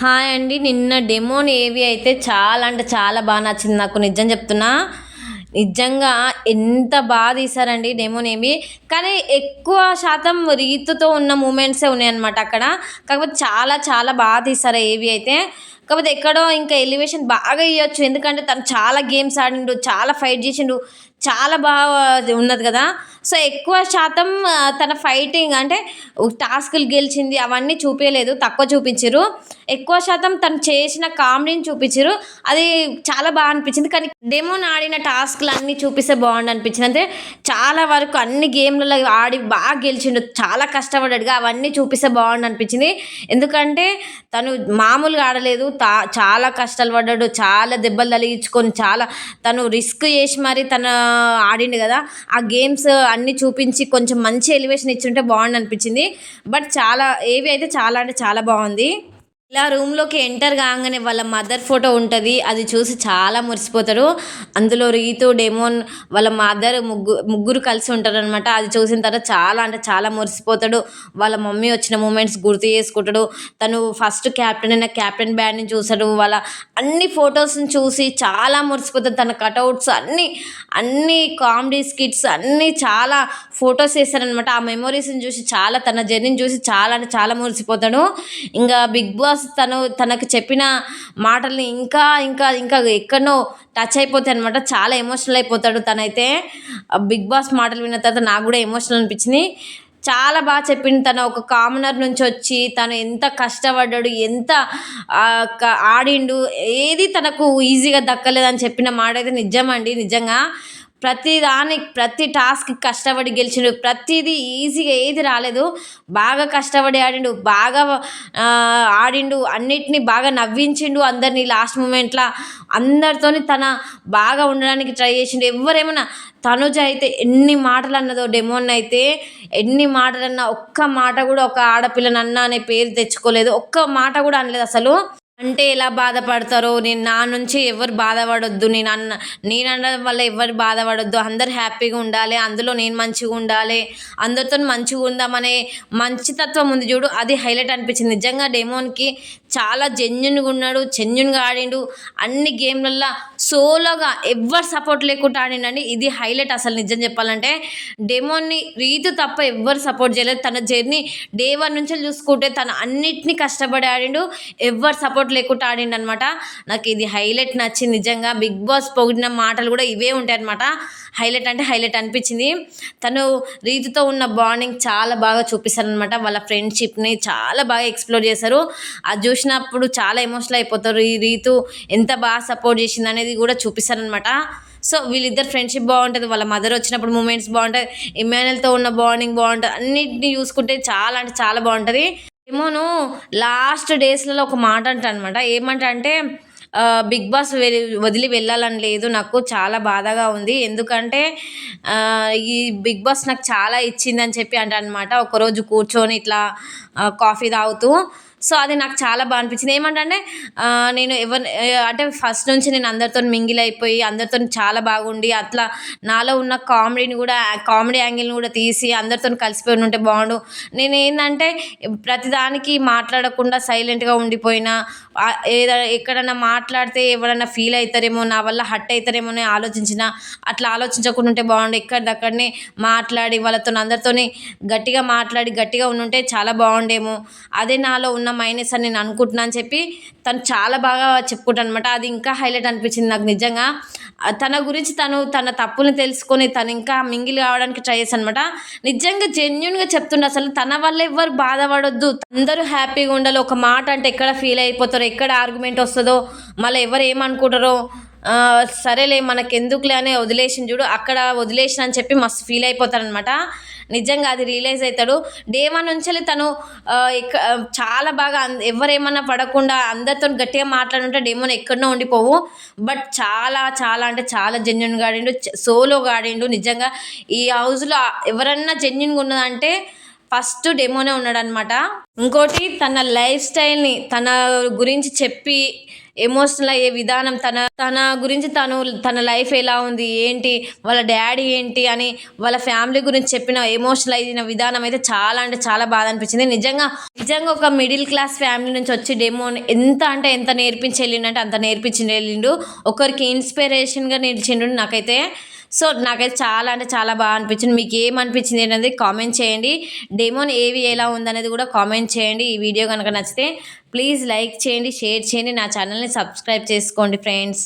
Hi అండి. నిన్న demon ఏవి అయితే చాలా అంటే చాలా నచ్చింది నాకు. నిజం చెప్తున్నా. నిజంగా ఎంత తీశారండి డెమోన్ ఏవి. కానీ ఎక్కువ శాతం రీతుతో ఉన్న మూమెంట్సే ఉన్నాయన్నమాట అక్కడ. కాకపోతే చాలా చాలా తీశారు ఏవి అయితే. కాకపోతే ఎక్కడో ఇంకా ఎలివేషన్ బాగా ఇయ్యొచ్చు. ఎందుకంటే తను చాలా గేమ్స్ ఆడిండు, చాలా ఫైట్ చేసిండు, చాలా బాగా ఉన్నది కదా. సో ఎక్కువ శాతం తన ఫైటింగ్ అంటే టాస్కులు గెలిచింది అవన్నీ చూపించలేదు, తక్కువ చూపించారు. ఎక్కువ శాతం తను చేసిన కామెడీని చూపించారు. అది చాలా బాగా అనిపించింది. కానీ డెమోన్ ఆడిన టాస్క్లు అన్నీ చూపిస్తే బాగుండు అనిపించింది. అంటే చాలా వరకు అన్ని గేమ్లలో ఆడి బాగా గెలిచిండు, చాలా కష్టపడ్డాడుగా, అవన్నీ చూపిస్తే బాగుండు అనిపించింది. ఎందుకంటే తను మామూలుగా ఆడలేదు, చాలా కష్టాలు పడ్డాడు, చాలా దెబ్బలు తగిలించుకొని చాలా తను రిస్క్ చేసి మరి తన ఆడిండు కదా. ఆ గేమ్స్ అన్నీ చూపించి కొంచెం మంచి ఎలివేషన్ ఇచ్చుంటే బాగుండు అనిపించింది. బట్ చాలా ఏవి అయితే చాలా అంటే చాలా బాగుంది. ఇలా రూమ్లోకి ఎంటర్ కాగానే వాళ్ళ మదర్ ఫోటో ఉంటుంది, అది చూసి చాలా మురిసిపోతాడు. అందులో రీతు, డెమోన్ వాళ్ళ మదర్ ముగ్గురు కలిసి ఉంటారు అనమాట. అది చూసిన తర్వాత చాలా అంటే చాలా మురిసిపోతాడు. వాళ్ళ మమ్మీ వచ్చిన మూమెంట్స్ గుర్తు చేసుకుంటాడు. తను ఫస్ట్ క్యాప్టెన్ అయిన క్యాప్టెన్ బ్యాడ్ని చూసాడు. వాళ్ళ అన్ని ఫొటోస్ని చూసి చాలా మురిసిపోతాడు. తన కటౌట్స్ అన్ని కామెడీ స్కిట్స్ అన్నీ చాలా ఫొటోస్ వేస్తారనమాట. ఆ మెమొరీస్ని చూసి చాలా, తన జర్నీని చూసి చాలా అంటే చాలా మురిసిపోతాడు. ఇంకా బిగ్ బాస్ తనకు చెప్పిన మాటల్ని ఇంకా ఇంకా ఇంకా ఎక్కడనో టచ్ అయిపోతాయి అనమాట. చాలా ఎమోషనల్ అయిపోతాడు తనైతే. బిగ్ బాస్ మాటలు విన్న తర్వాత నాకు కూడా ఎమోషనల్ అనిపించింది. చాలా బాగా చెప్పింది. తను ఒక కామనర్ నుంచి వచ్చి తను ఎంత కష్టపడ్డాడు, ఎంత ఆడిండు, ఏది తనకు ఈజీగా దక్కలేదని చెప్పిన మాట అయితే నిజమండి. నిజంగా ప్రతి టాస్క్ కష్టపడి గెలిచిండు. ప్రతిదీ ఈజీగా ఏది రాలేదు. బాగా కష్టపడి ఆడిండు, బాగా ఆడిండు, అన్నిటినీ బాగా నవ్వించిండు అందరినీ. లాస్ట్ మూమెంట్లో అందరితోని తన బాగా ఉండడానికి ట్రై చేసిండు. ఎవరేమన్నా తనుజ అయితే ఎన్ని మాటలు అన్నదో, డెమోన్ అయితే ఎన్ని మాటలు అన్నా, ఒక్క మాట కూడా ఒక ఆడపిల్లనన్నా అనే పేరు తెచ్చుకోలేదు. ఒక్క మాట కూడా అనలేదు అసలు. అంటే ఎలా బాధపడతారో, నా నుంచి ఎవరు బాధపడొద్దు, నేను అనడం వల్ల ఎవరు బాధపడొద్దు, అందరు హ్యాపీగా ఉండాలి, అందులో నేను మంచిగా ఉండాలి, అందరితో మంచిగా ఉందామనే మంచితత్వం ఉంది చూడు, అది హైలైట్ అనిపించింది. నిజంగా డెమోన్కి చాలా జెన్యున్గా ఉన్నాడు, జెన్యున్గా ఆడిండు. అన్ని గేమ్లల్లో సోలోగా ఎవ్వరు సపోర్ట్ లేకుండా ఆడిండండి. ఇది హైలైట్ అసలు. నిజం చెప్పాలంటే డెమోన్ని రీతు తప్ప ఎవ్వరు సపోర్ట్ చేయలేదు. తన జర్నీ డే 1 నుంచి చూసుకుంటే తను అన్నిటినీ కష్టపడి ఆడిండు, ఎవ్వరు సపోర్ట్ లేకుండా ఆడిండు అనమాట. నాకు ఇది హైలైట్ నచ్చింది. నిజంగా బిగ్ బాస్ పొగిడిన మాటలు కూడా ఇవే ఉంటాయి అనమాట. హైలైట్ అంటే హైలైట్ అనిపించింది. తను రీతుతో ఉన్న బాండింగ్ చాలా బాగా చూపిస్తారనమాట. వాళ్ళ ఫ్రెండ్షిప్ని చాలా బాగా ఎక్స్ప్లోర్ చేశారు. అది చూసినప్పుడు చాలా ఎమోషనల్ అయిపోతారు. ఈ రీతు ఎంత బాగా సపోర్ట్ చేసింది అనేది కూడా చూపిస్తారనమాట. సో వీళ్ళిద్దరు ఫ్రెండ్షిప్ బాగుంటుంది. వాళ్ళ మదర్ వచ్చినప్పుడు మూమెంట్స్ బాగుంటాయి. ఇమాన్యుయల్తో ఉన్న బాండింగ్ బాగుంటుంది. అన్నిటిని చూసుకుంటే చాలా అంటే చాలా బాగుంటుంది. ఏమోను లాస్ట్ డేస్లలో ఒక మాట అనమాట. ఏమంటే బిగ్ బాస్ వదిలి వెళ్ళాలని లేదు, నాకు చాలా బాధగా ఉంది. ఎందుకంటే ఈ బిగ్ బాస్ నాకు చాలా ఇచ్చిందని చెప్పి అనమాట. ఒకరోజు కూర్చొని ఇట్లా కాఫీ తాగుతూ. సో అది నాకు చాలా బాగా అనిపించింది. ఏమంటే నేను అంటే ఫస్ట్ నుంచి నేను అందరితో మింగిల్ అయిపోయి అందరితో చాలా బాగుండి అట్లా నాలో ఉన్న కామెడీ యాంగిల్ని కూడా తీసి అందరితో కలిసిపోయి ఉంటే బాగుండు. నేను ఏంటంటే ప్రతిదానికి మాట్లాడకుండా సైలెంట్గా ఉండిపోయినా, ఎక్కడన్నా మాట్లాడితే ఎవరన్నా ఫీల్ అవుతారేమో, నా వల్ల హర్ట్ అవుతారేమో అని అట్లా ఆలోచించకుండా ఉంటే బాగుండు. ఎక్కడిదక్కడనే మాట్లాడి వాళ్ళతో అందరితోని గట్టిగా మాట్లాడి గట్టిగా ఉండుంటే చాలా బాగుండేమో. అదే నాలో ఉన్న మైనస్ అని నేను అనుకుంటున్నా అని చెప్పి తను చాలా బాగా చెప్పుకుంటాను అనమాట. అది ఇంకా హైలైట్ అనిపించింది నాకు. నిజంగా తన గురించి తన తప్పుని తెలుసుకొని తను ఇంకా మింగిల్ కావడానికి ట్రై చేశాను అనమాట. నిజంగా జెన్యున్గా చెప్తుండే. అసలు తన వల్ల ఎవ్వరు బాధపడొద్దు, అందరూ హ్యాపీగా ఉండాలి. ఒక మాట అంటే ఎక్కడ ఫీల్ అయిపోతారో, ఎక్కడ ఆర్గ్యుమెంట్ వస్తుందో, మళ్ళీ ఎవరు ఏమనుకుంటారో, సరేలే మనకెందుకులే అని వదిలేసిన చూడు, అక్కడ వదిలేసిన అని చెప్పి మస్తు ఫీల్ అయిపోతారనమాట. నిజంగా అది రియలైజ్ అవుతాడు. డే 1 నుంచి తను చాలా బాగా ఎవరేమన్నా పడకుండా అందరితో గట్టిగా మాట్లాడుంటే డెమోన్ ఎక్కడనో ఉండిపోవు. బట్ చాలా చాలా అంటే చాలా జెన్యున్గా ఆడిండు, సోలోగా ఆడిండు. నిజంగా ఈ హౌస్లో ఎవరన్నా జెన్యున్గా ఉన్నదంటే ఫస్ట్ డెమోనే ఉన్నాడనమాట. ఇంకోటి తన లైఫ్ స్టైల్ని తన గురించి చెప్పి ఎమోషనల్ అయ్యే విధానం, తన తన గురించి తన లైఫ్ ఎలా ఉంది ఏంటి, వాళ్ళ డాడీ ఏంటి అని వాళ్ళ ఫ్యామిలీ గురించి చెప్పిన ఎమోషనల్ అయిన విధానం అయితే చాలా అంటే చాలా బాధ అనిపించింది. నిజంగా నిజంగా ఒక మిడిల్ క్లాస్ ఫ్యామిలీ నుంచి వచ్చి డెమోని ఎంత అంటే ఎంత నేర్పించి వెళ్ళిండంటే అంత నేర్పించి వెళ్ళిండు. ఒకరికి ఇన్స్పిరేషన్గా నిలిచిండు నాకైతే. సో నాకైతే చాలా అంటే చాలా బాగా అనిపించింది. మీకు ఏమనిపించింది అనేది కామెంట్ చేయండి. డెమోన్ ఏవి ఎలా ఉందనేది కూడా కామెంట్ చేయండి. ఈ వీడియో కనుక నచ్చితే ప్లీజ్ లైక్ చేయండి, షేర్ చేయండి, నా ఛానల్ని సబ్స్క్రైబ్ చేసుకోండి ఫ్రెండ్స్.